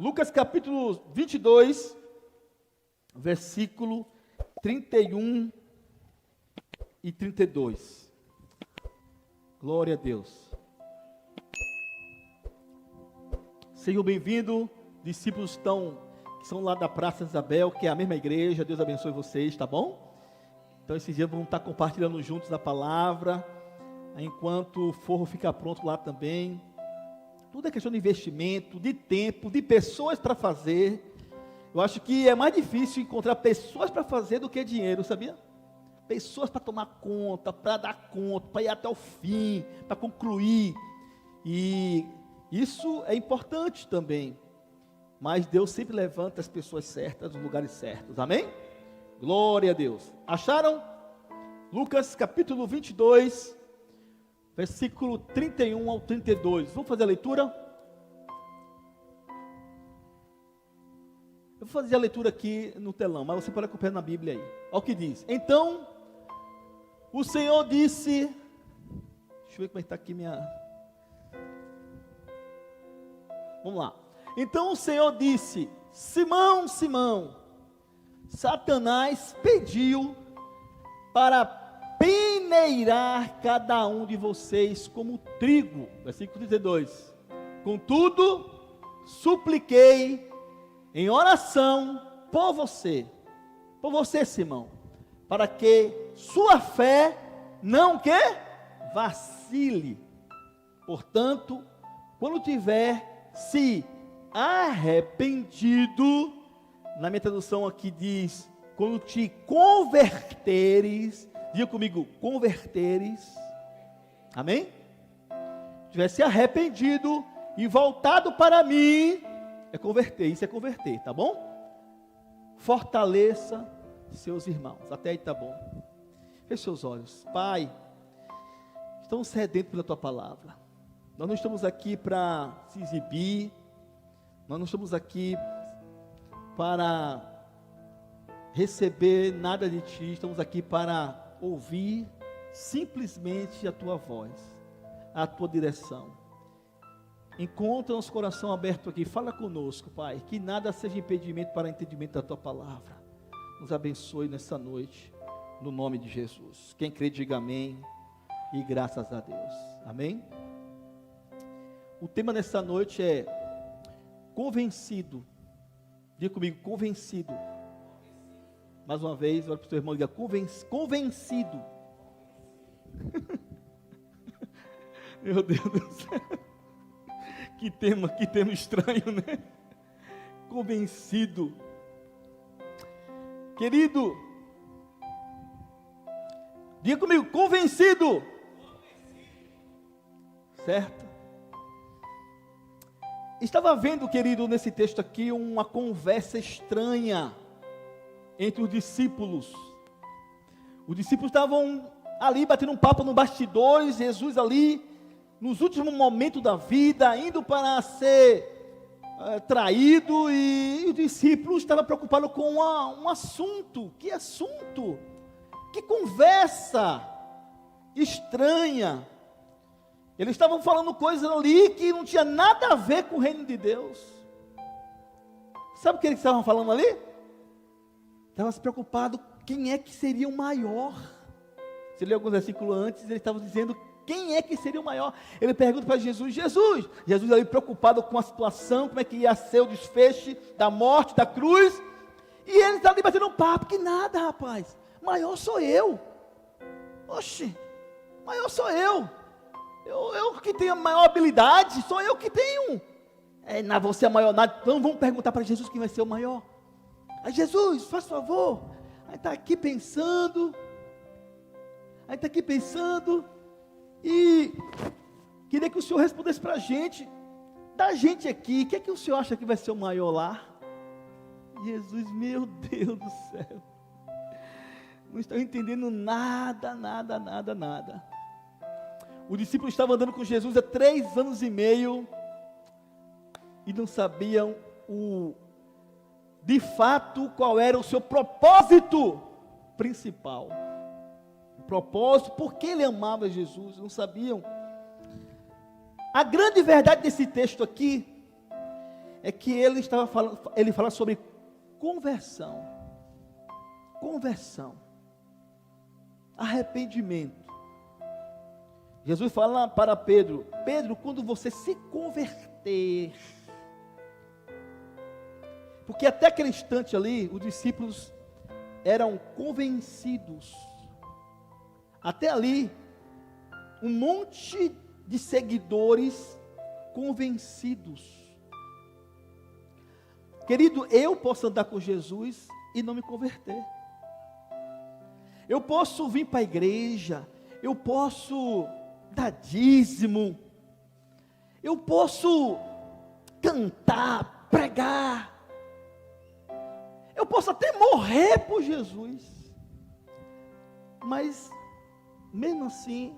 Lucas capítulo 22, versículo 31 e 32. Glória a Deus. Sejam bem-vindos, discípulos que são lá da Praça Isabel, que é a mesma igreja. Deus abençoe vocês, tá bom? Então esses dias vamos estar compartilhando juntos a palavra, enquanto o forro fica pronto lá também. Tudo é questão de investimento, de tempo, de pessoas para fazer. Eu acho que é mais difícil encontrar pessoas para fazer do que dinheiro, sabia? Pessoas para tomar conta, para dar conta, para ir até o fim, para concluir. E isso é importante também. Mas Deus sempre levanta as pessoas certas nos lugares certos. Amém? Glória a Deus. Acharam? Lucas capítulo 22, versículo 31 ao 32. Vamos fazer a leitura? Eu vou fazer a leitura aqui no telão, mas você pode acompanhar na Bíblia aí. Olha o que diz. Então, o Senhor disse... Deixa eu ver como é que está aqui minha... Vamos lá. Então o Senhor disse: Simão, Simão, Satanás pediu para peneirar cada um de vocês como trigo. Versículo 32. Contudo, supliquei em oração por você, Simão, para que sua fé não vacile. Portanto, quando tiver se arrependido, na minha tradução aqui diz, quando te converteres, diga comigo, converteres, amém? Tivesse arrependido e voltado para mim, isso é converter, tá bom? Fortaleça seus irmãos, até aí tá bom. Feche seus olhos. Pai, estamos sedentos pela tua palavra. Nós não estamos aqui para se exibir, nós não estamos aqui para receber nada de ti, estamos aqui para ouvir simplesmente a tua voz, a tua direção. Encontra nosso coração aberto aqui, fala conosco, Pai, que nada seja impedimento para o entendimento da tua palavra. Nos abençoe nessa noite, no nome de Jesus. Quem crê, diga amém e graças a Deus. Amém? O tema nessa noite é convencido. Diga comigo, convencido. Mais uma vez, olha para o seu irmão e diga, convencido. Meu Deus do céu. Que tema estranho, né? Convencido. Querido, diga comigo, convencido. Certo? Estava vendo, querido, nesse texto aqui, uma conversa estranha entre os discípulos. Os discípulos estavam ali batendo um papo no bastidores, Jesus ali, nos últimos momentos da vida, indo para ser traído, e os discípulos estavam preocupados com um assunto. Que assunto? Que conversa estranha. Eles estavam falando coisas ali que não tinha nada a ver com o reino de Deus. Sabe o que eles estavam falando ali? Estavam se preocupados quem é que seria o maior. Você leu alguns versículos antes, eles estavam dizendo quem é que seria o maior. Ele pergunta para Jesus ali preocupado com a situação, como é que ia ser o desfecho da morte, da cruz. E eles estavam ali batendo um papo, que nada, rapaz, maior sou eu. Oxe, maior sou eu. Eu que tenho a maior habilidade, sou eu que tenho. Você é maior nada. Então vamos perguntar para Jesus quem vai ser o maior. Aí Jesus, faz favor. Aí está aqui pensando. E queria que o Senhor respondesse para a gente. Da gente aqui, quem é que o Senhor acha que vai ser o maior lá? Jesus, meu Deus do céu. Não estou entendendo nada. O discípulo estava andando com Jesus há 3 anos e meio e não sabiam de fato qual era o seu propósito principal. O propósito, por que ele amava Jesus, não sabiam. A grande verdade desse texto aqui é que ele fala sobre conversão. Conversão. Arrependimento. Jesus fala para Pedro: Pedro, quando você se converter, porque até aquele instante ali, os discípulos eram convencidos. Até ali, um monte de seguidores convencidos. Querido, eu posso andar com Jesus e não me converter. Eu posso vir para a igreja, eu posso dar dízimo, eu posso cantar, pregar, eu posso até morrer por Jesus, mas mesmo assim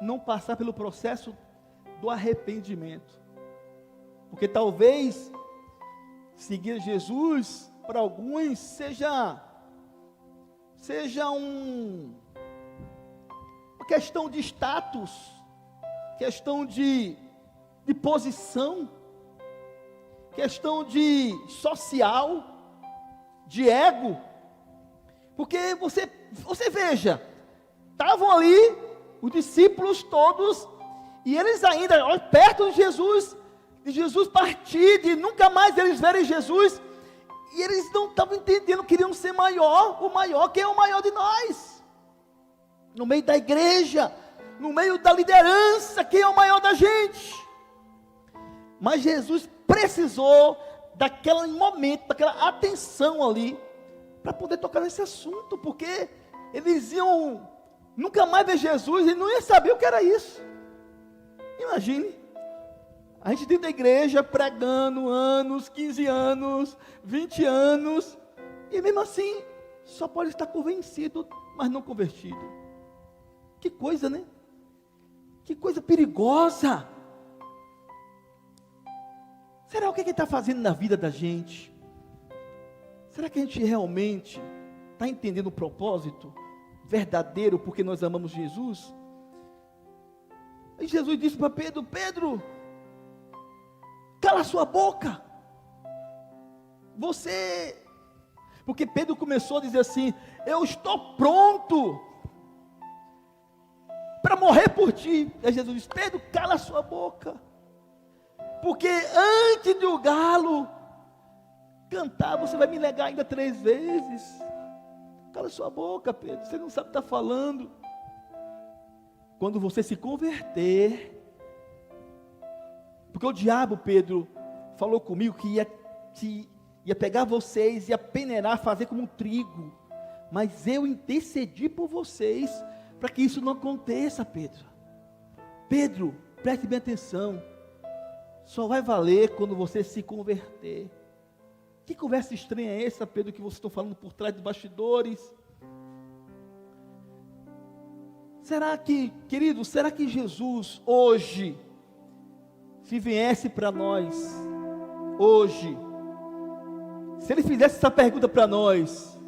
não passar pelo processo do arrependimento, porque talvez seguir Jesus para alguns seja uma questão de status, questão de posição, questão de social, de ego, porque você veja, estavam ali os discípulos todos, e eles ainda perto de Jesus partir, de nunca mais eles verem Jesus, e eles não estavam entendendo, queriam ser o maior, quem é o maior de nós? No meio da igreja, no meio da liderança, quem é o maior da gente? Mas Jesus precisou daquele momento, daquela atenção ali, para poder tocar nesse assunto, porque eles iam nunca mais ver Jesus, e não ia saber o que era isso. Imagine, a gente dentro da igreja, pregando anos, 15 anos, 20 anos, e mesmo assim, só pode estar convencido, mas não convertido. Que coisa, né? Que coisa perigosa. Será o que ele está fazendo na vida da gente? Será que a gente realmente está entendendo o propósito verdadeiro, porque nós amamos Jesus? E Jesus disse para Pedro: Pedro, cala a sua boca. Porque Pedro começou a dizer assim: eu estou pronto para morrer por ti. E Jesus disse: Pedro, cala a sua boca, porque antes de o galo cantar, você vai me negar ainda 3 vezes. Cala a sua boca, Pedro, você não sabe o que está falando. Quando você se converter, porque o diabo, Pedro, falou comigo que ia pegar vocês, ia peneirar, fazer como um trigo, mas eu intercedi por vocês, para que isso não aconteça, Pedro. Pedro, preste bem atenção, só vai valer quando você se converter. Que conversa estranha é essa, Pedro, que vocês estão falando por trás dos bastidores? Será que, querido, será que Jesus hoje, se viesse para nós, hoje, se ele fizesse essa pergunta para nós: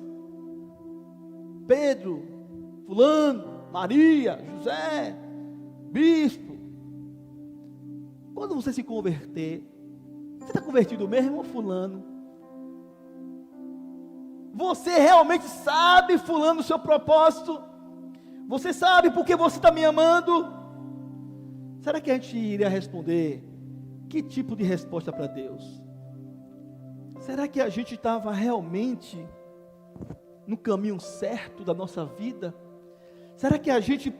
Pedro, fulano, Maria, José, bispo, quando você se converter, você está convertido mesmo, fulano? Você realmente sabe, fulano, o seu propósito? Você sabe porque você está me amando? Será que a gente iria responder? Que tipo de resposta para Deus? Será que a gente estava realmente no caminho certo da nossa vida? Será que a gente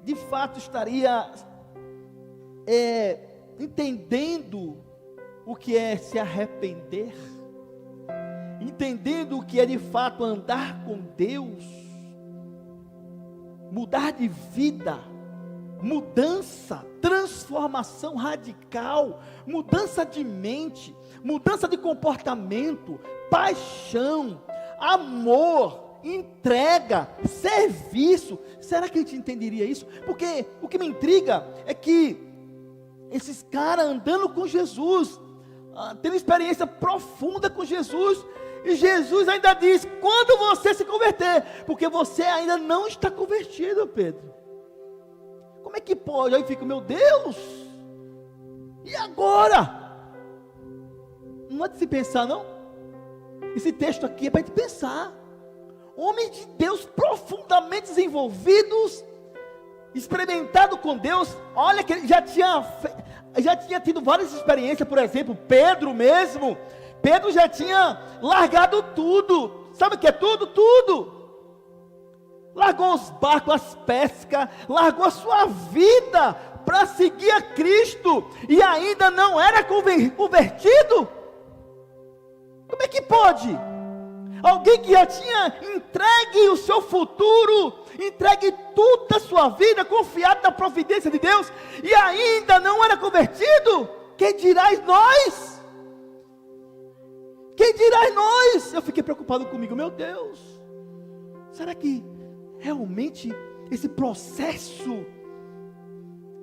de fato estaria entendendo o que é se arrepender? Entendendo o que é de fato andar com Deus? Mudar de vida, mudança, transformação radical, mudança de mente, mudança de comportamento, paixão, amor, entrega, serviço. Será que a gente entenderia isso? Porque o que me intriga é que esses caras andando com Jesus, tendo experiência profunda com Jesus, e Jesus ainda diz: quando você se converter, porque você ainda não está convertido, Pedro. Como é que pode? Aí fica: meu Deus, e agora? Não é de se pensar, não. Esse texto aqui é para a gente pensar. Homens de Deus profundamente desenvolvidos, experimentado com Deus. Olha que ele já tinha tido várias experiências. Por exemplo, Pedro mesmo. Pedro já tinha largado tudo. Sabe o que é tudo? Tudo. Largou os barcos, as pescas, largou a sua vida para seguir a Cristo, e ainda não era convertido. Como é que pode? Alguém que já tinha entregue o seu futuro, entregue toda a sua vida, confiado na providência de Deus, e ainda não era convertido? Quem dirás nós? Quem dirás nós? Eu fiquei preocupado comigo, meu Deus, será que realmente esse processo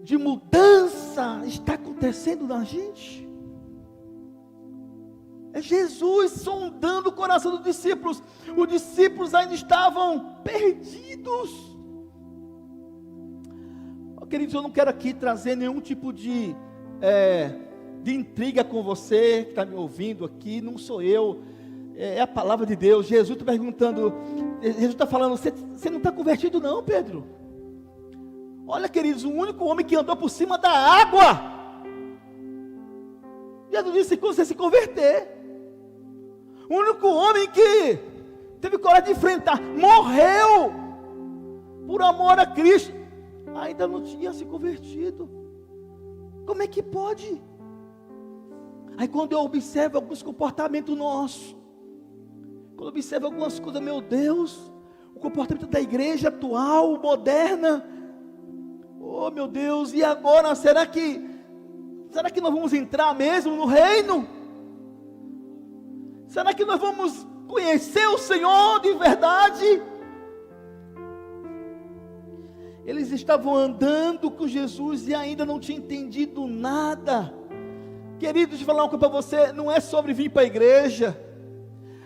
de mudança está acontecendo na gente? É Jesus sondando o coração dos discípulos. Os discípulos ainda estavam perdidos. Queridos, eu não quero aqui trazer nenhum tipo de intriga com você que está me ouvindo aqui. Não sou eu, é a palavra de Deus. Jesus está perguntando, Jesus está falando, você não está convertido não, Pedro? Olha, queridos, o único homem que andou por cima da água, Jesus disse que você se converter. O único homem que teve coragem de enfrentar, morreu por amor a Cristo, ainda não tinha se convertido. Como é que pode? Aí quando eu observo alguns comportamentos nossos, quando eu observo algumas coisas, meu Deus, o comportamento da igreja atual, moderna, oh meu Deus, e agora, será que nós vamos entrar mesmo no reino? Será que nós vamos conhecer o Senhor de verdade? Eles estavam andando com Jesus e ainda não tinham entendido nada. Querido, deixa eu falar uma coisa para você, não é sobre vir para a igreja,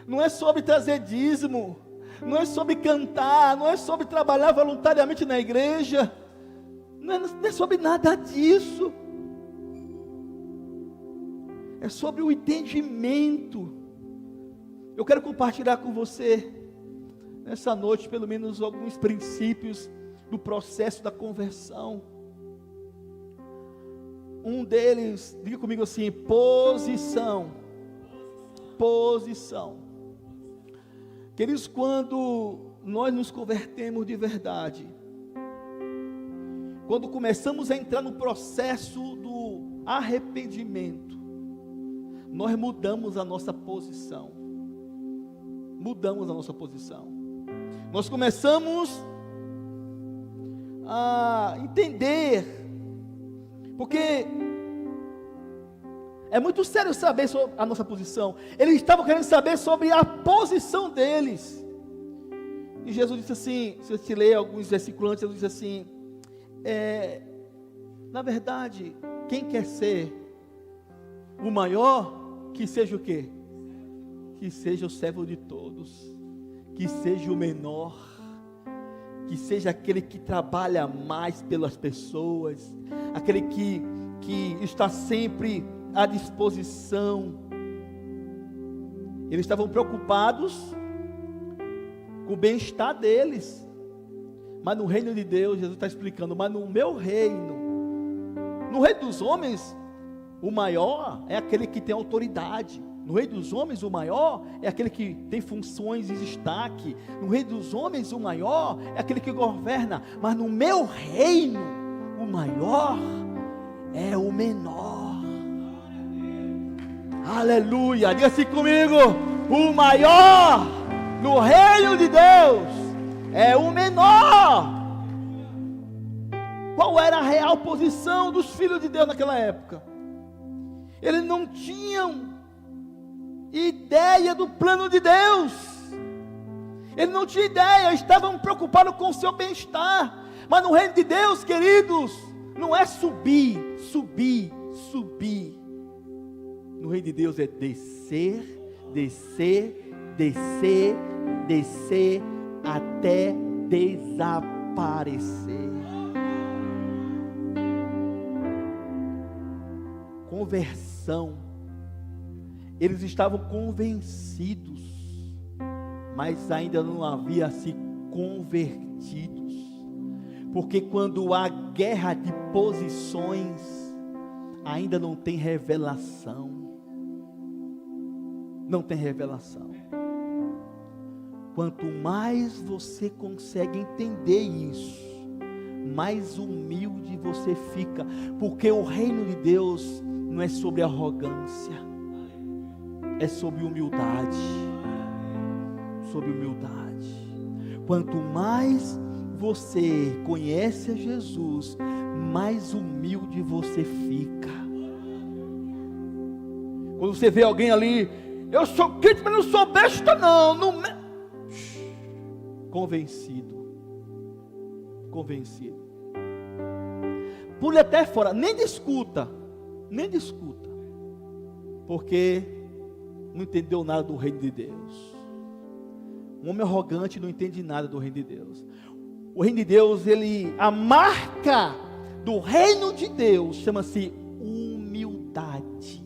não é sobre trazer dízimo, não é sobre cantar, não é sobre trabalhar voluntariamente na igreja, não é sobre nada disso. É sobre o entendimento. Eu quero compartilhar com você, nessa noite, pelo menos alguns princípios do processo da conversão. Um deles, diga comigo assim, posição. Posição. Queridos, quando nós nos convertemos de verdade, quando começamos a entrar no processo do arrependimento, nós mudamos a nossa posição. Mudamos a nossa posição. Nós começamos a entender, porque é muito sério saber sobre a nossa posição. Eles estavam querendo saber sobre a posição deles. E Jesus disse assim, se eu te ler alguns versículos antes, Jesus disse assim, na verdade, quem quer ser o maior, que seja o quê? Que seja o servo de todos, que seja o menor, que seja aquele que trabalha mais pelas pessoas, aquele que está sempre à disposição. Eles estavam preocupados com o bem-estar deles, mas no reino de Deus, Jesus está explicando, mas no meu reino, no reino dos homens, o maior é aquele que tem autoridade. No reino dos homens, o maior é aquele que tem funções e destaque. No reino dos homens, o maior é aquele que governa. Mas no meu reino, o maior é o menor. Aleluia, diga assim comigo, o maior no reino de Deus é o menor. Qual era a real posição dos filhos de Deus naquela época? Eles não tinham ideia do plano de Deus. Eles não tinham ideia, estavam preocupados com o seu bem-estar. Mas no reino de Deus, queridos, não é subir. No reino de Deus é descer até desaparecer. Conversão eles estavam convencidos, mas ainda não havia se convertidos, porque quando há guerra de posições, ainda não tem revelação, não tem revelação. Quanto mais você consegue entender isso, mais humilde você fica, porque o reino de Deus não é sobre arrogância, é sobre humildade, sobre humildade. Quanto mais você conhece a Jesus, mais humilde você fica. Quando você vê alguém ali, eu sou crente, mas não sou besta não, convencido, pule até fora, nem discuta, porque não entendeu nada do reino de Deus. Um homem arrogante não entende nada do reino de Deus. O reino de Deus, a marca do reino de Deus chama-se humildade.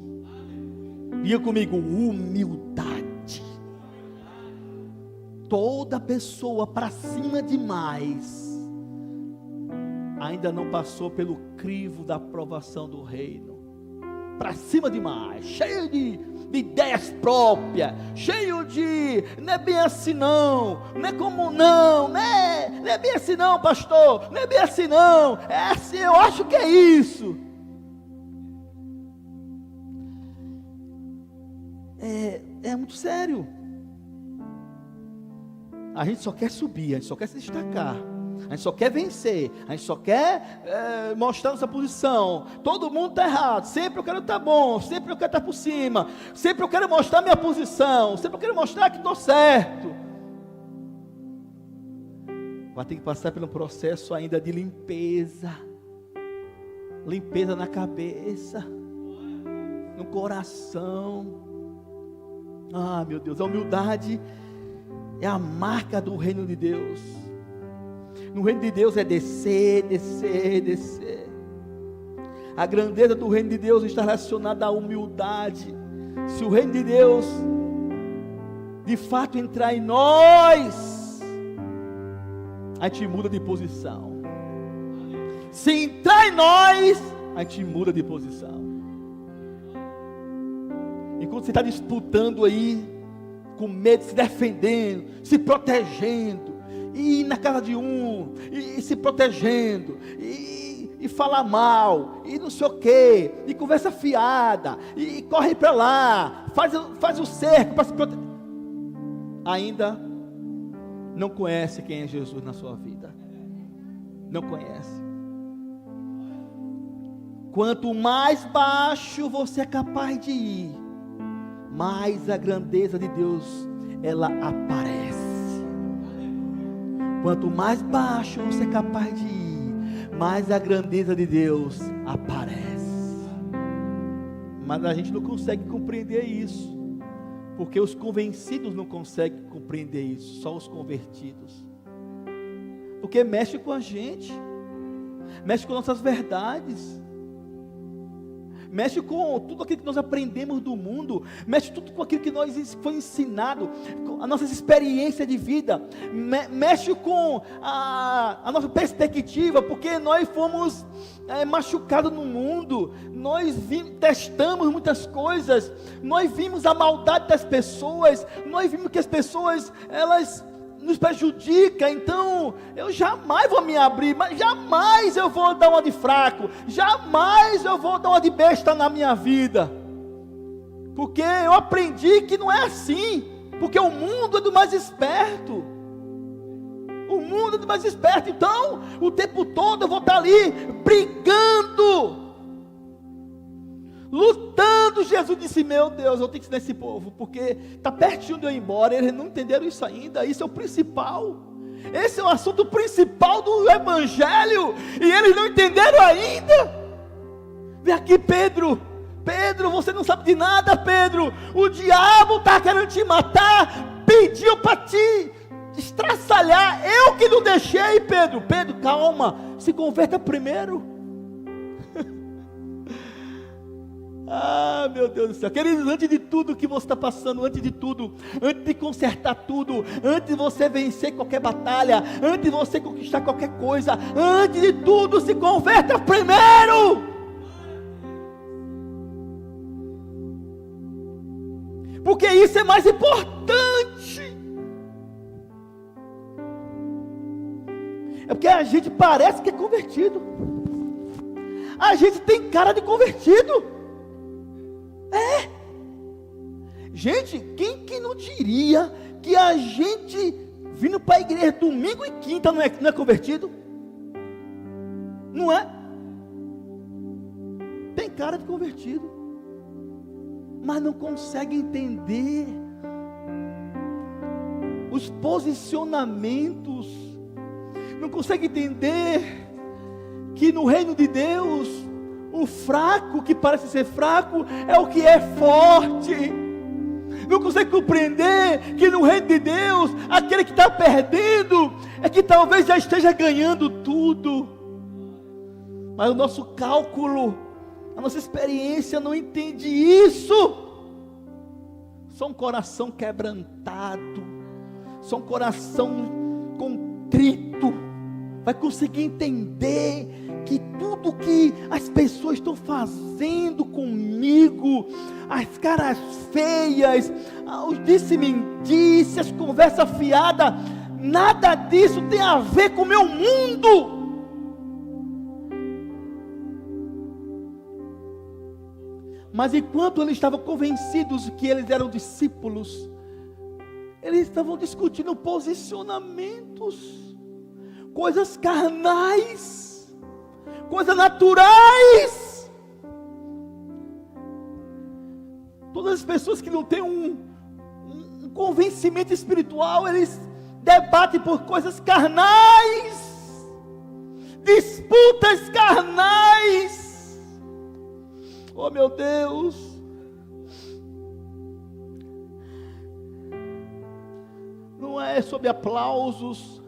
Diga comigo, humildade. Toda pessoa para cima demais ainda não passou pelo crivo da aprovação do reino. Para cima demais, cheio de ideias próprias, cheio de, não é bem assim não é como não é bem assim não, pastor, não é bem assim não, é assim, eu acho que é isso. É muito sério. A gente só quer subir, a gente só quer se destacar, a gente só quer vencer, a gente só quer mostrar nossa posição. Todo mundo está errado, sempre eu quero estar bom, sempre eu quero estar por cima, sempre eu quero mostrar minha posição, sempre eu quero mostrar que estou certo. Vai ter que passar por um processo ainda de limpeza na cabeça, no coração. Ah, meu Deus, a humildade é a marca do reino de Deus. No reino de Deus é descer. A grandeza do reino de Deus está relacionada à humildade. Se o reino de Deus de fato entrar em nós, a gente muda de posição. Se entrar em nós, a gente muda de posição. Enquanto você está disputando aí, com medo, se defendendo, se protegendo, e ir na casa de um, e se protegendo, e falar mal, e não sei o que, e conversa fiada, e corre para lá, faz o cerco para se proteger, ainda não conhece quem é Jesus na sua vida, não conhece. Quanto mais baixo você é capaz de ir, mais a grandeza de Deus, ela aparece. Quanto mais baixo você é capaz de ir, mais a grandeza de Deus aparece. Mas a gente não consegue compreender isso, porque os convencidos não conseguem compreender isso, só os convertidos. Porque mexe com a gente, mexe com nossas verdades, mexe com tudo aquilo que nós aprendemos do mundo, mexe tudo com aquilo que nós foi ensinado, com a nossa experiência de vida, mexe com a nossa perspectiva, porque nós fomos machucados no mundo, nós testamos muitas coisas, nós vimos a maldade das pessoas, nós vimos que as pessoas, elas nos prejudica, então eu jamais vou me abrir, mas jamais eu vou dar uma de fraco, jamais eu vou dar uma de besta na minha vida, porque eu aprendi que não é assim, porque o mundo é do mais esperto, então o tempo todo eu vou estar ali brigando, lutando. Jesus disse, meu Deus, eu tenho que ensinar esse povo, porque está pertinho de eu ir embora, eles não entenderam isso ainda, isso é o principal, esse é o assunto principal do Evangelho, e eles não entenderam ainda. Vem aqui, Pedro, você não sabe de nada, Pedro, o diabo está querendo te matar, pediu para te estraçalhar, eu que não deixei, Pedro, calma, se converta primeiro. Ah, meu Deus do céu. Queridos, antes de tudo que você está passando, antes de tudo, antes de consertar tudo, antes de você vencer qualquer batalha, antes de você conquistar qualquer coisa, antes de tudo, se converta primeiro. Porque isso é mais importante. É porque a gente parece que é convertido. A gente tem cara de convertido. Gente, quem que não diria que a gente vindo para a igreja domingo e quinta não é convertido? Não é? Tem cara de convertido, mas não consegue entender os posicionamentos, não consegue entender que no reino de Deus, o fraco que parece ser fraco é o que é forte. Não consegue compreender que no reino de Deus, aquele que está perdendo é que talvez já esteja ganhando tudo. Mas o nosso cálculo, a nossa experiência não entende isso. Só um coração quebrantado, só um coração contrito vai conseguir entender que tudo que as pessoas estão fazendo comigo, as caras feias, os disse-me-disse, as conversas fiadas, nada disso tem a ver com o meu mundo. Mas enquanto eles estavam convencidos que eles eram discípulos, eles estavam discutindo posicionamentos, coisas carnais, coisas naturais. Todas as pessoas que não têm um convencimento espiritual, eles debatem por coisas carnais, disputas carnais. Oh meu Deus, não é sobre aplausos,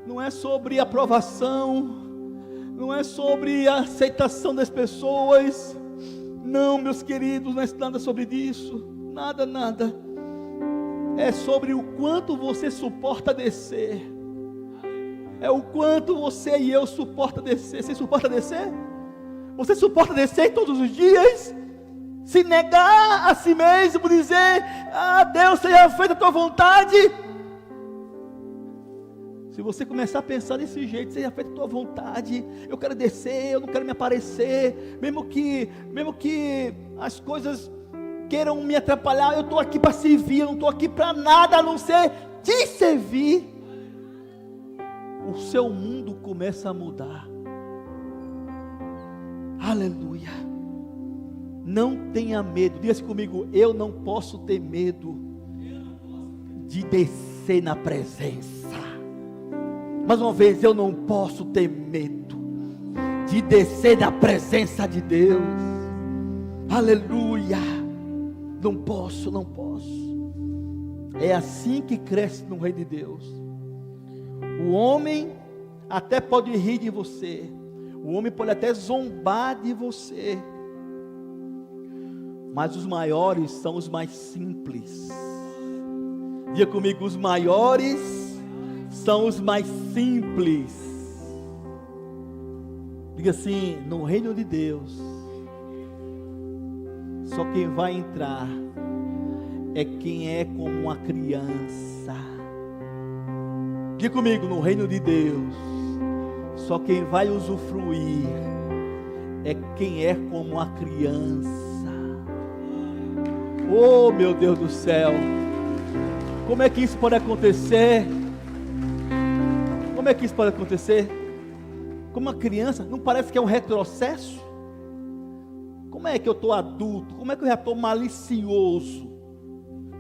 não é sobre aprovação, não é sobre a aceitação das pessoas. Não, meus queridos, não é nada sobre isso, nada. É sobre o quanto você suporta descer. É o quanto você e eu suporta descer. Você suporta descer? Você suporta descer todos os dias? Se negar a si mesmo, dizer: ah, Deus, seja feita a tua vontade. Se você começar a pensar desse jeito, seja feita a tua vontade, eu quero descer, eu não quero me aparecer, mesmo que as coisas queiram me atrapalhar, eu estou aqui para servir, eu não estou aqui para nada a não ser te servir. O seu mundo começa a mudar. Aleluia. Não tenha medo. Diga comigo: eu não posso ter medo de descer na presença. Mais uma vez, eu não posso ter medo de descer na presença de Deus. Aleluia. Não posso. É assim que cresce no reino de Deus. O homem até pode rir de você, o homem pode até zombar de você, mas os maiores são os mais simples. Diga comigo: os maiores são os mais simples. Diga assim: no reino de Deus, só quem vai entrar é quem é como uma criança. Diga comigo: no reino de Deus, só quem vai usufruir é quem é como uma criança. Oh meu Deus do céu, como é que isso pode acontecer? Como é que isso pode acontecer? Como uma criança, não parece que é um retrocesso? Como é que eu estou adulto? Como é que eu já estou malicioso?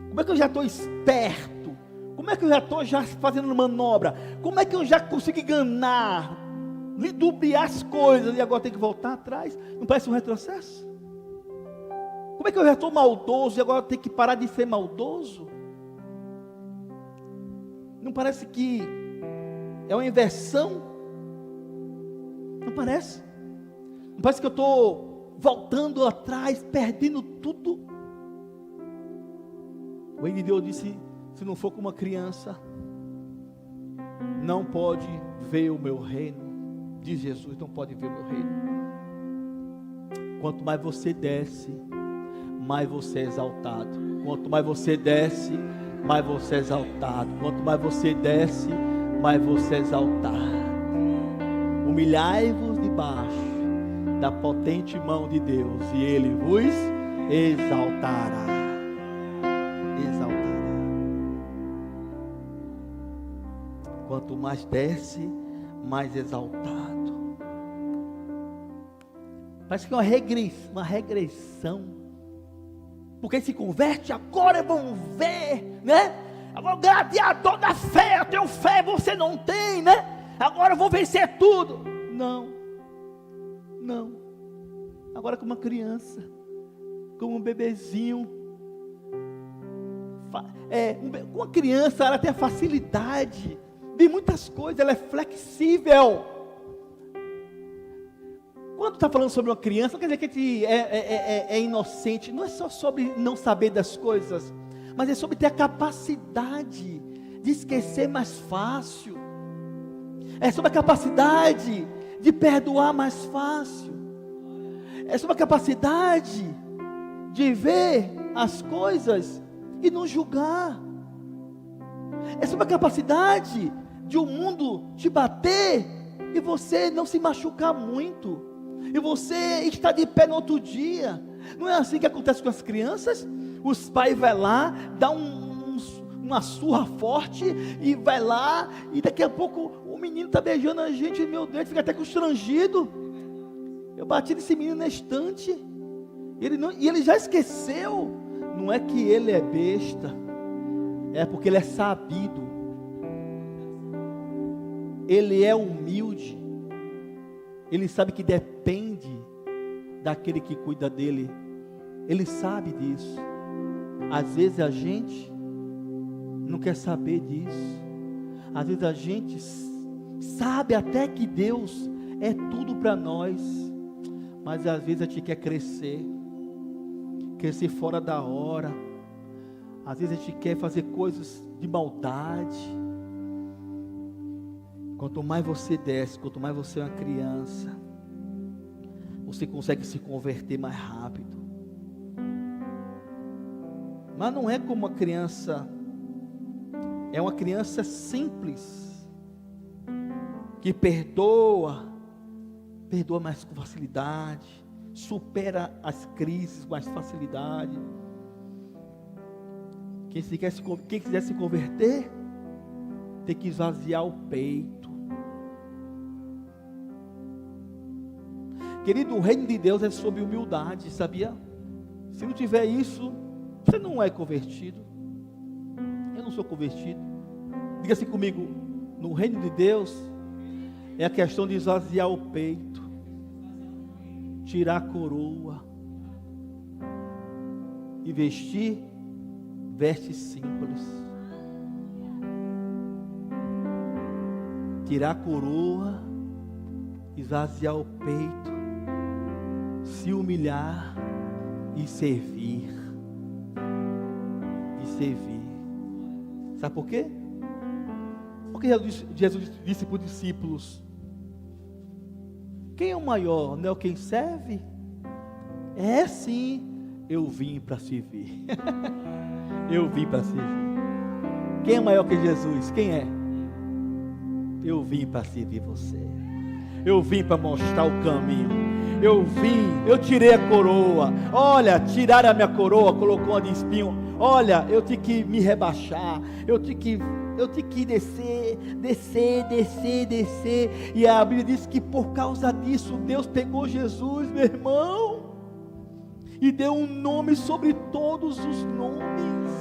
Como é que eu já estou esperto? Como é que eu já estou fazendo manobra? Como é que eu já consigo enganar, ludibriar as coisas e agora tem que voltar atrás? Não parece um retrocesso? Como é que eu já estou maldoso e agora tenho que parar de ser maldoso? Não parece que é uma inversão? Não parece? Não parece que eu estou voltando atrás, perdendo tudo. O rei de Deus disse: se não for como uma criança, não pode ver o meu reino. Diz Jesus: não pode ver o meu reino. Quanto mais você desce, mais você é exaltado. Quanto mais você desce, mais você é exaltado. Quanto mais você desce, mais você é exaltado. Humilhai-vos debaixo da potente mão de Deus, e Ele vos exaltará. Exaltará. Quanto mais desce, mais exaltado. Parece que é uma regressão. Porque se converte, agora vamos ver, né? Agora o gladiador da fé, eu tenho fé, você não tem, né? Agora eu vou vencer tudo. Não. Agora como uma criança, como um bebezinho. Uma criança, ela tem a facilidade de muitas coisas, ela é flexível. Quando está falando sobre uma criança, não quer dizer que a gente é inocente. Não é só sobre não saber das coisas, mas é sobre ter a capacidade de esquecer mais fácil. É sobre a capacidade de perdoar mais fácil. É sobre a capacidade de ver as coisas e não julgar. É sobre a capacidade de o mundo te bater e você não se machucar muito. E você está de pé no outro dia. Não é assim que acontece com as crianças? Os pais vão lá, dão uma surra forte, e vai lá, e daqui a pouco o menino está beijando a gente, meu Deus, fica até constrangido. Eu bati nesse menino na estante, e ele já esqueceu. Não é que ele é besta, é porque ele é sabido, ele é humilde, ele sabe que depende daquele que cuida dele, ele sabe disso. Às vezes a gente não quer saber disso, às vezes a gente sabe até que Deus é tudo para nós, mas às vezes a gente quer crescer fora da hora, às vezes a gente quer fazer coisas de maldade. Quanto mais você desce, quanto mais você é uma criança, você consegue se converter mais rápido. Mas não é como uma criança, é uma criança simples, que perdoa mais com facilidade, supera as crises com mais facilidade. Quem quiser se converter, tem que esvaziar o peito. Querido, o reino de Deus é sobre humildade, sabia? Se não tiver isso, você não é convertido. Eu não sou convertido. Diga assim comigo: no reino de Deus é a questão de esvaziar o peito, tirar a coroa e vestir vestes simples. Tirar a coroa, esvaziar o peito, se humilhar e servir. Sabe por quê? Porque Jesus disse para os discípulos: quem é o maior? Não é quem serve? É sim, eu vim para servir. Eu vim para servir. Quem é maior que Jesus? Quem é? Eu vim para servir você. Eu vim para mostrar o caminho. Eu tirei a coroa. Olha, tiraram a minha coroa, colocou uma de espinho. Olha, eu tinha que me rebaixar. Eu tinha que descer. E a Bíblia diz que por causa disso, Deus pegou Jesus, meu irmão, e deu um nome sobre todos os nomes.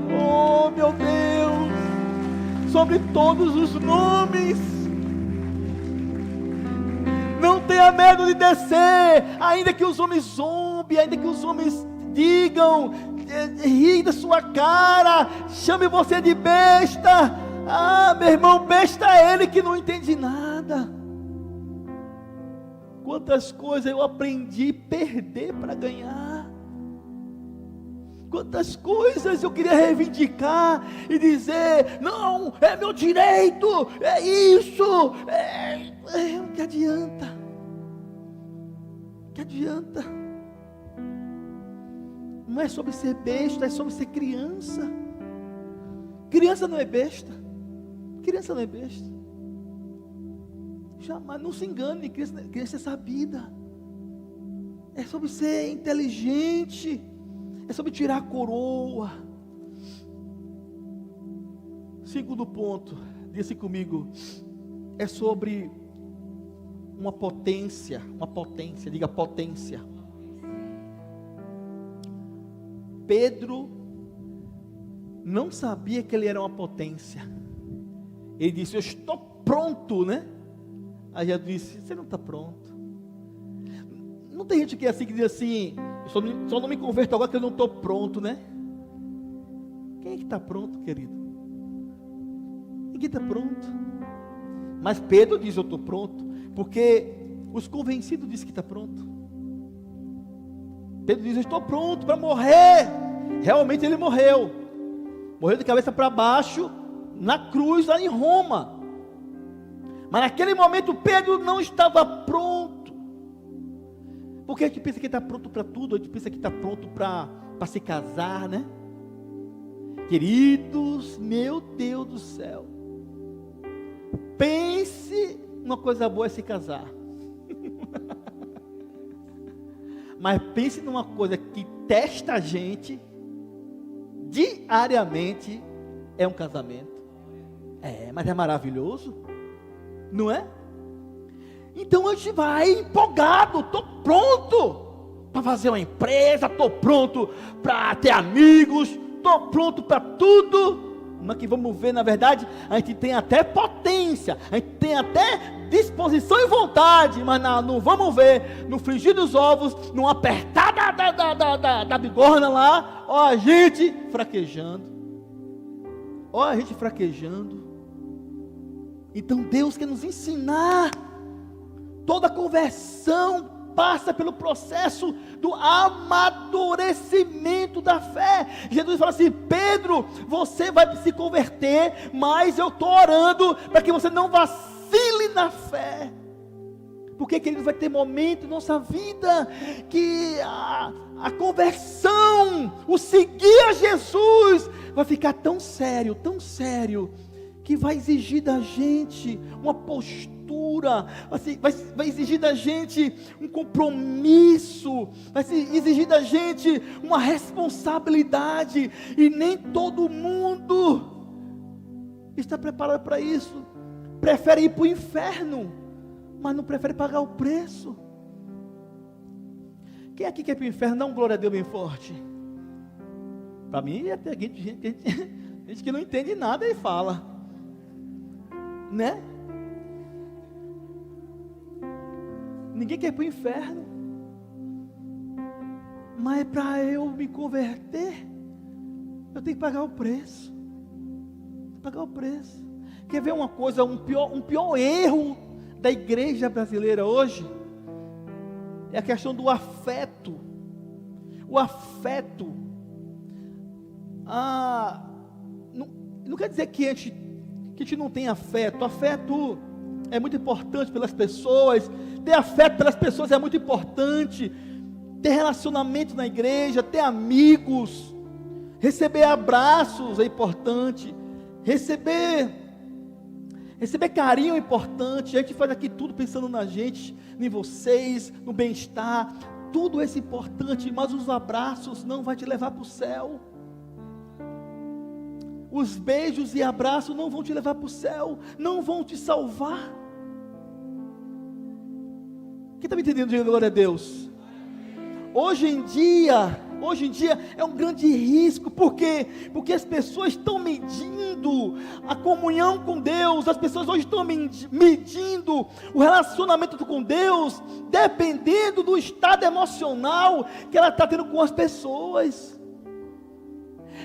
Oh, meu Deus, sobre todos os nomes. Não tenha medo de descer, ainda que os homens zombem, ainda que os homens digam, riem da sua cara, chame você de besta. Ah, meu irmão, besta é ele que não entende nada. Quantas coisas eu aprendi a perder para ganhar. Quantas coisas eu queria reivindicar e dizer, não, é meu direito, é isso, que adianta? Que adianta? Não é sobre ser besta, é sobre ser criança. Criança não é besta. Criança não é besta. Jamais, não se engane, criança é sabida. É sobre ser inteligente. É sobre tirar a coroa. Segundo ponto, diga comigo, é sobre uma potência, diga potência. Pedro não sabia que ele era uma potência. Ele disse, eu estou pronto, né? Aí Jesus disse, você não está pronto. Não tem gente que é assim, que diz assim, eu só não me converto agora que eu não estou pronto, né? Quem é que está pronto, querido? Ninguém está pronto. Mas Pedro diz, eu estou pronto, porque os convencidos dizem que está pronto. Pedro diz, eu estou pronto para morrer. Realmente ele morreu. Morreu de cabeça para baixo, na cruz, lá em Roma. Mas naquele momento Pedro não estava pronto. Porque a gente pensa que está pronto para tudo. A gente pensa que está pronto para se casar, né? Queridos, meu Deus do céu. Pense numa coisa boa é se casar. Mas pense numa coisa que testa a gente diariamente, é um casamento. Mas é maravilhoso, não é? Então a gente vai empolgado, estou pronto para fazer uma empresa, estou pronto para ter amigos, estou pronto para tudo. Mas que vamos ver, na verdade, a gente tem até potência, a gente tem até disposição e vontade, mas não vamos ver, no frigir dos ovos, no apertar da bigorna lá, ó a gente fraquejando. Então Deus quer nos ensinar. Toda conversão passa pelo processo do amadurecimento da fé. Jesus fala assim, Pedro, você vai se converter, mas eu estou orando para que você não vacile na fé. Porque, querido, vai ter momento em nossa vida que a conversão, o seguir a Jesus, vai ficar tão sério, que vai exigir da gente uma postura, vai exigir da gente um compromisso, vai exigir da gente uma responsabilidade, e nem todo mundo está preparado para isso. Prefere ir para o inferno, mas não prefere pagar o preço. Quem aqui quer ir para o inferno? Dá um glória a Deus bem forte. Para mim é ter gente que não entende nada e fala, né? Ninguém quer ir para o inferno, mas para eu me converter, eu tenho que pagar o preço. Quer ver uma coisa, um pior erro da igreja brasileira hoje? É a questão do afeto. O afeto, não quer dizer que a gente não tem afeto. Afeto é muito importante pelas pessoas. Ter afeto pelas pessoas é muito importante. Ter relacionamento na igreja, ter amigos, receber abraços é importante. Receber carinho é importante. A gente faz aqui tudo pensando na gente, em vocês, no bem-estar. Tudo isso é importante, mas os abraços não vão te levar para o céu. Os beijos e abraços não vão te levar para o céu, não vão te salvar. Quem está me entendendo? Diga glória a Deus. Hoje em dia é um grande risco. Por quê? Porque as pessoas estão medindo a comunhão com Deus. As pessoas hoje estão medindo o relacionamento com Deus, dependendo do estado emocional que ela está tendo com as pessoas.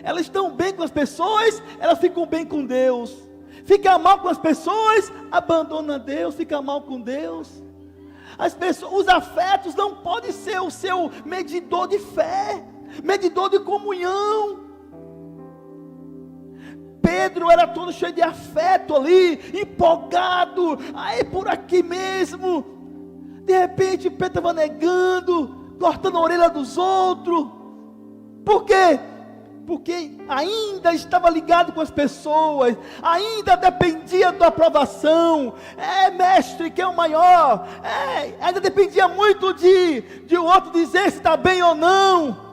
Elas estão bem com as pessoas, elas ficam bem com Deus. Fica mal com as pessoas, abandona Deus, fica mal com Deus. As pessoas, os afetos não podem ser o seu medidor de fé, medidor de comunhão. Pedro era todo cheio de afeto ali, empolgado, aí por aqui mesmo. De repente Pedro estava negando, cortando a orelha dos outros. Por quê? Porque ainda estava ligado com as pessoas, ainda dependia da aprovação. Mestre, que é o maior. Ainda dependia muito de o outro dizer se está bem ou não.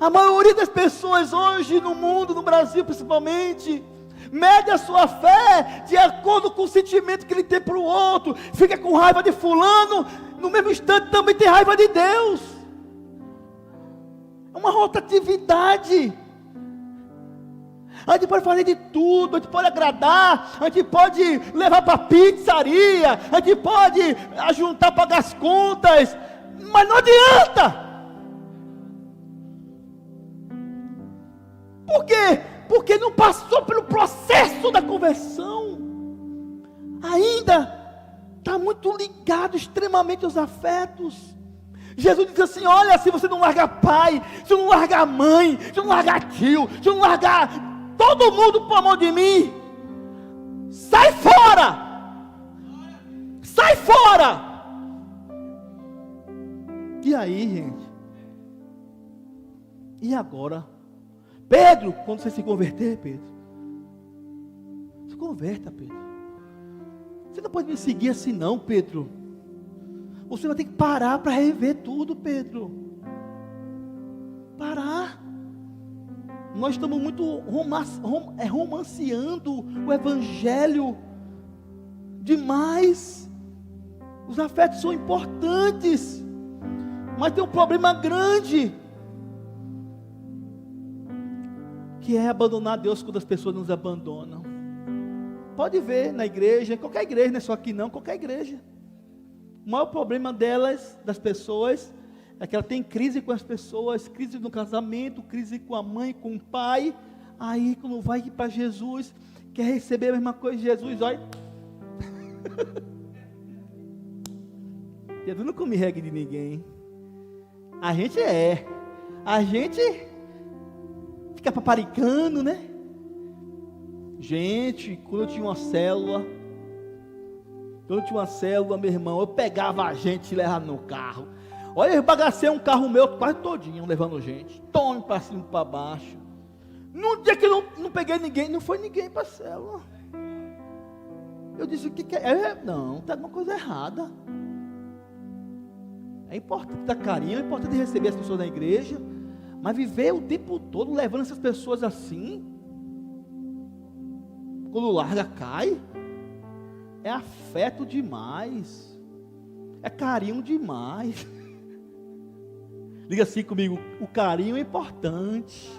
A maioria das pessoas hoje no mundo, no Brasil principalmente, mede a sua fé de acordo com o sentimento que ele tem para o outro. Fica com raiva de fulano, no mesmo instante também tem raiva de Deus. É uma rotatividade. A gente pode fazer de tudo, a gente pode agradar, a gente pode levar para a pizzaria, a gente pode ajuntar, pagar as contas, mas não adianta. Por quê? Porque não passou pelo processo da conversão. Ainda está muito ligado extremamente aos afetos. Jesus diz assim: olha, se você não largar pai, se não largar mãe, se não largar tio, se não largar todo mundo por amor de mim, sai fora! Sai fora! E aí, gente? E agora? Pedro, quando você se converter, Pedro, se converta, Pedro. Você não pode me seguir assim não, Pedro. Você vai ter que parar para rever tudo, Pedro. Parar. Nós estamos muito romanceando o evangelho demais. Os afetos são importantes, mas tem um problema grande, que é abandonar Deus quando as pessoas nos abandonam. Pode ver na igreja, qualquer igreja, não é só aqui não, qualquer igreja. O maior problema delas, das pessoas, é que ela tem crise com as pessoas, crise no casamento, crise com a mãe, com o pai. Aí quando vai para Jesus, quer receber a mesma coisa de Jesus, olha. Jesus não come regra de ninguém. A gente fica paparicando, né? Gente, quando eu tinha uma célula, meu irmão, eu pegava a gente e levava no carro. Olha, eu bagacei um carro meu quase todinho, levando gente. Tome para cima e para baixo. Num dia que eu não peguei ninguém, não foi ninguém para a célula. Eu disse: o que é? Não, está alguma coisa errada. É importante dar carinho, é importante receber as pessoas da igreja, mas viver o tempo todo levando essas pessoas assim, quando larga, cai, é afeto demais, é carinho demais. Diga assim comigo: o carinho é importante,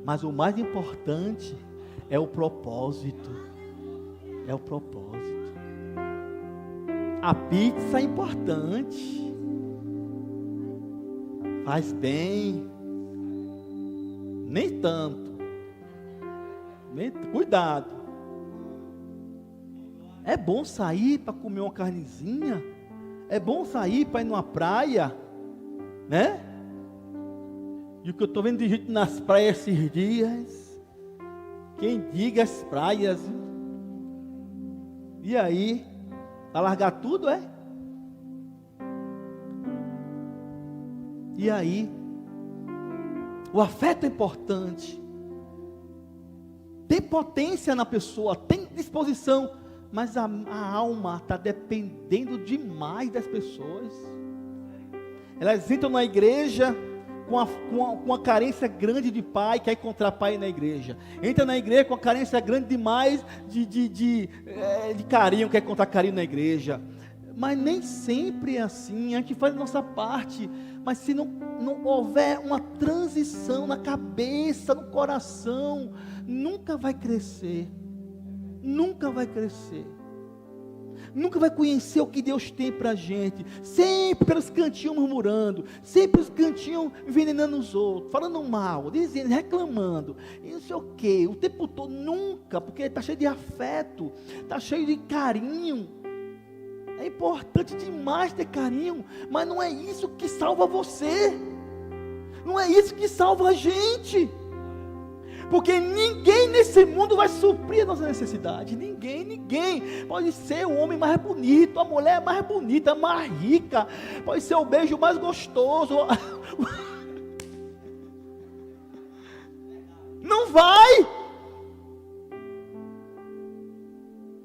mas o mais importante é o propósito. É o propósito. A pizza é importante, faz bem, nem tanto. Cuidado. É bom sair para comer uma carnezinha, é bom sair para ir numa praia, né? E o que eu estou vendo de gente nas praias esses dias, quem diga as praias, e aí, vai largar tudo, é? E aí, o afeto é importante, tem potência na pessoa, tem disposição, mas a alma está dependendo demais das pessoas. Elas entram na igreja com a carência grande de pai, quer encontrar pai na igreja. Entra na igreja com a carência grande demais de carinho, quer encontrar carinho na igreja. Mas nem sempre é assim. A gente faz a nossa parte, mas se não houver uma transição na cabeça, no coração, nunca vai crescer. Nunca vai crescer. Nunca vai conhecer o que Deus tem para a gente. Sempre pelos cantinhos murmurando, sempre os cantinhos envenenando os outros, falando mal, dizendo, reclamando, e não sei o que, o tempo todo. Nunca, porque está cheio de afeto, está cheio de carinho. É importante demais ter carinho, mas não é isso que salva você. Não é isso que salva a gente. Porque ninguém nesse mundo vai suprir a nossa necessidade. Ninguém. Pode ser o homem mais bonito, a mulher mais bonita, mais rica. Pode ser o beijo mais gostoso. Não vai.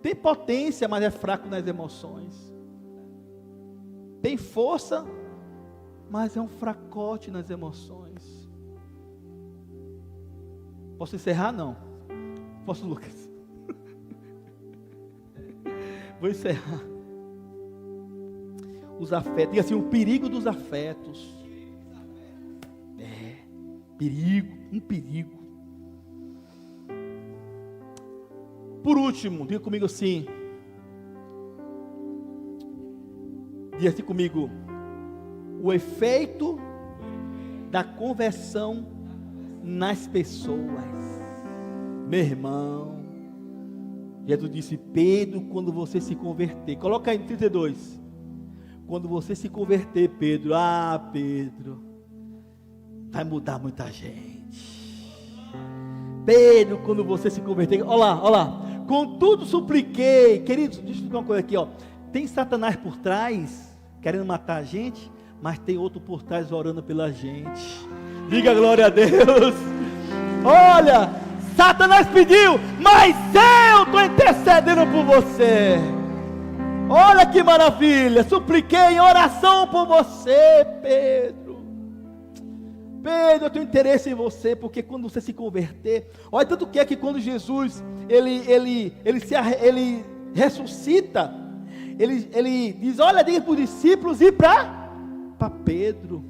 Tem potência, mas é fraco nas emoções. Tem força, mas é um fracote nas emoções. Posso encerrar? Não. Posso, Lucas? Vou encerrar. Os afetos. Diga assim, o perigo dos afetos. Perigo, um perigo. Por último, diga comigo assim. Diga assim comigo. O efeito da conversão nas pessoas. Meu irmão, Jesus disse: Pedro, quando você se converter, coloca aí no 32, quando você se converter, Pedro, Pedro, vai mudar muita gente. Pedro, quando você se converter, olha lá, contudo supliquei, queridos, deixa eu explicar uma coisa aqui, tem Satanás por trás, querendo matar a gente, mas tem outro por trás orando pela gente. Diga glória a Deus. Olha, Satanás pediu, mas eu estou intercedendo por você. Olha que maravilha. Supliquei em oração por você, Pedro. Pedro, eu tenho interesse em você, porque quando você se converter, olha, tanto que é que quando Jesus ele ressuscita, ele diz: olha, diga para os discípulos e para Pedro.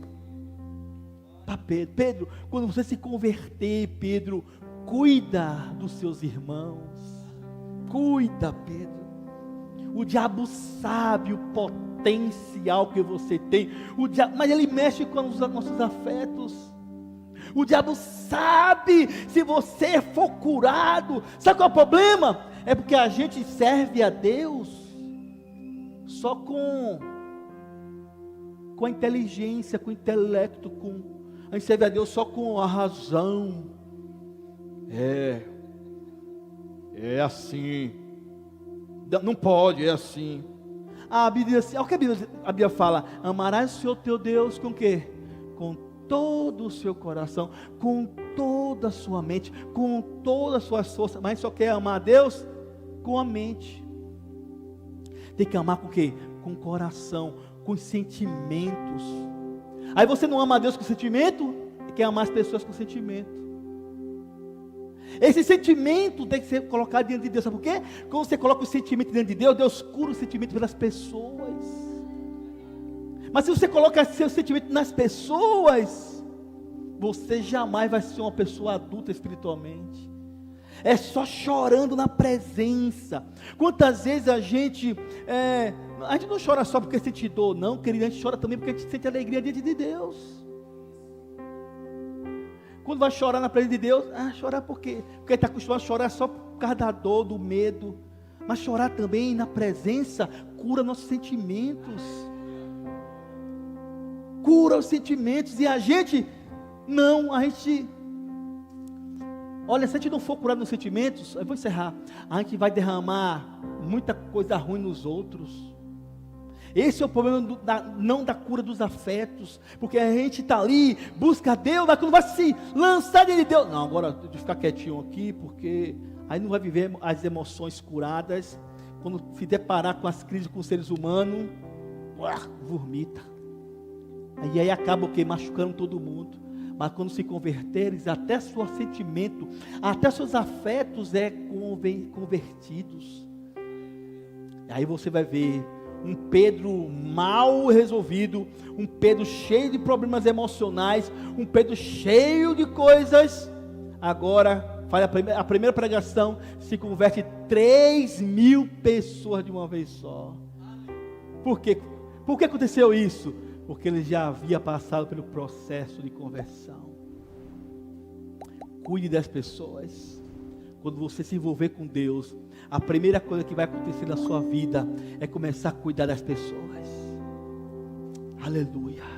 Pedro, quando você se converter, Pedro, cuida dos seus irmãos. Cuida, Pedro. O diabo sabe o potencial que você tem. Mas ele mexe com os nossos afetos. O diabo sabe se você for curado. Sabe qual é o problema? É porque a gente serve a Deus só com a inteligência, com o intelecto, a gente serve a Deus só com a razão. É assim. Não pode, é assim. A Bíblia diz assim, olha o que a Bíblia fala: amarás o Senhor teu Deus com o quê? Com todo o seu coração, com toda a sua mente, com todas as suas forças. Mas só quer amar a Deus com a mente. Tem que amar com o quê? Com o coração, com os sentimentos. Aí você não ama a Deus com sentimento, e quer amar as pessoas com sentimento. Esse sentimento tem que ser colocado diante de Deus. Sabe por quê? Quando você coloca o sentimento diante de Deus, Deus cura o sentimento pelas pessoas. Mas se você coloca seu sentimento nas pessoas, você jamais vai ser uma pessoa adulta espiritualmente. É só chorando na presença. Quantas vezes a gente não chora só porque sente dor, não, querido, a gente chora também porque a gente sente alegria diante de Deus. Quando vai chorar na presença de Deus, chorar por quê? Porque está acostumado a chorar só por causa da dor, do medo. Mas chorar também na presença cura nossos sentimentos. Cura os sentimentos. E a gente, olha, se a gente não for curado nos sentimentos, eu vou encerrar, a gente vai derramar muita coisa ruim nos outros. Esse é o problema não da cura dos afetos, porque a gente está ali, busca Deus, mas quando vai se lançar diante de Deus, não, agora deixa eu ficar quietinho aqui, porque aí não vai viver as emoções curadas. Quando se deparar com as crises com os seres humanos, vomita. Aí acaba o quê? Machucando todo mundo. Mas quando se converteres, até seu sentimento, até seus afetos convertidos. Aí você vai ver um Pedro mal resolvido, um Pedro cheio de problemas emocionais, um Pedro cheio de coisas. Agora, faz a primeira pregação, se converte 3.000 pessoas de uma vez só. Por quê? Por que aconteceu isso? Porque ele já havia passado pelo processo de conversão. Cuide das pessoas. quando você se envolver com Deus, a primeira coisa que vai acontecer na sua vida é começar a cuidar das pessoas. Aleluia.